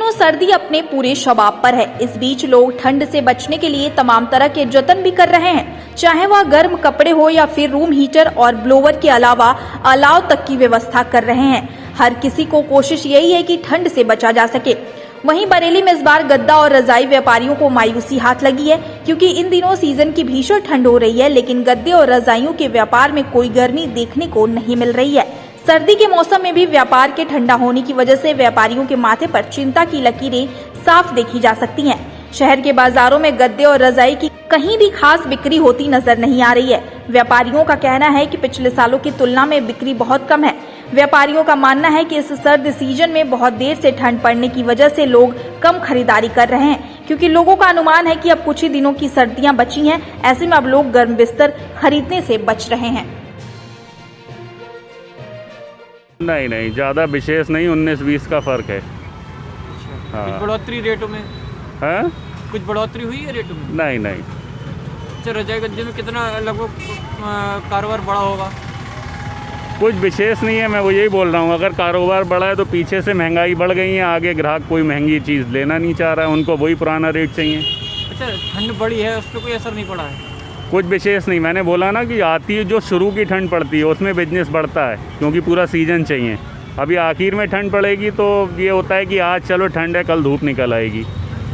दिनों सर्दी अपने पूरे शबाब पर है। इस बीच लोग ठंड से बचने के लिए तमाम तरह के जतन भी कर रहे हैं, चाहे वह गर्म कपड़े हो या फिर रूम हीटर और ब्लोवर के अलावा अलाव तक की व्यवस्था कर रहे हैं। हर किसी को कोशिश यही है कि ठंड से बचा जा सके। वहीं बरेली में इस बार गद्दा और रजाई व्यापारियों को मायूसी हाथ लगी है, क्योंकि इन दिनों सीजन की भीषण ठंड हो रही है, लेकिन गद्दे और रजाइयों के व्यापार में कोई गर्मी देखने को नहीं मिल रही है। सर्दी के मौसम में भी व्यापार के ठंडा होने की वजह से व्यापारियों के माथे पर चिंता की लकीरें साफ देखी जा सकती हैं। शहर के बाजारों में गद्दे और रजाई की कहीं भी खास बिक्री होती नजर नहीं आ रही है। व्यापारियों का कहना है कि पिछले सालों की तुलना में बिक्री बहुत कम है। व्यापारियों का मानना है कि इस सर्द सीजन में बहुत देर से ठंड पड़ने की वजह से लोग कम खरीदारी कर रहे हैं, क्योंकि लोगों का अनुमान है कि अब कुछ ही दिनों की सर्दियां बची हैं। ऐसे में अब लोग गर्म बिस्तर खरीदने से बच रहे हैं। नहीं ज़्यादा विशेष नहीं, 19-20 का फर्क है। हाँ। कुछ बढ़ोतरी रेटों में है? कुछ बढ़ोतरी हुई है रेटों में? नहीं। अच्छा, रजाई गद्दे में कितना लगभग कारोबार बढ़ा होगा? कुछ विशेष नहीं है, मैं वो यही बोल रहा हूँ। अगर कारोबार बढ़ा है तो पीछे से महंगाई बढ़ गई है, आगे ग्राहक कोई महंगी चीज़ लेना नहीं चाह रहा है, उनको वही पुराना रेट चाहिए। अच्छा, ठंड बढ़ी है, उस पर कोई असर नहीं पड़ा है? कुछ विशेष नहीं, मैंने बोला ना कि आती है जो शुरू की ठंड पड़ती है उसमें बिजनेस बढ़ता है, क्योंकि पूरा सीजन चाहिए। अभी आखिर में ठंड पड़ेगी तो ये होता है कि आज चलो ठंड है, कल धूप निकल आएगी,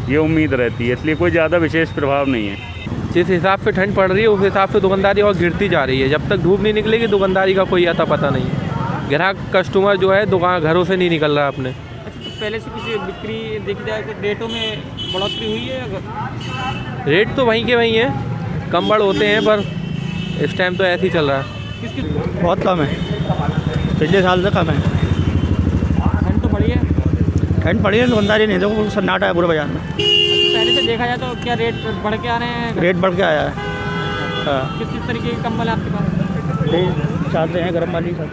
ये उम्मीद रहती है, इसलिए कोई ज़्यादा विशेष प्रभाव नहीं है। जिस हिसाब से ठंड पड़ रही है उस हिसाब से दुकानदारी और गिरती जा रही है। जब तक धूप नहीं निकलेगी दुकानदारी का कोई आता पता नहीं है। ग्राहक कस्टमर जो है दुकान घरों से नहीं निकल रहा अपने। अच्छा, तो पहले से कुछ बिक्री देखी जाए तो रेटों में बढ़ोतरी हुई है? अगर रेट तो वहीं के वहीं है, कम बढ़ होते हैं, पर इस टाइम तो ऐसे ही चल रहा है। किसकी बहुत कम है, पिछले साल से कम है। ठंड तो बढ़ी है? ठंड पड़ी है, दुकानदारी नहीं, देखो सन्नाटा है पूरे बाजार में। पहले से देखा जाए तो क्या रेट बढ़ के आ रहे हैं? रेट बढ़ के आया है। हाँ, किस तरीके के कंबल है आपके पास? चाहते हैं गर्म वाली सब।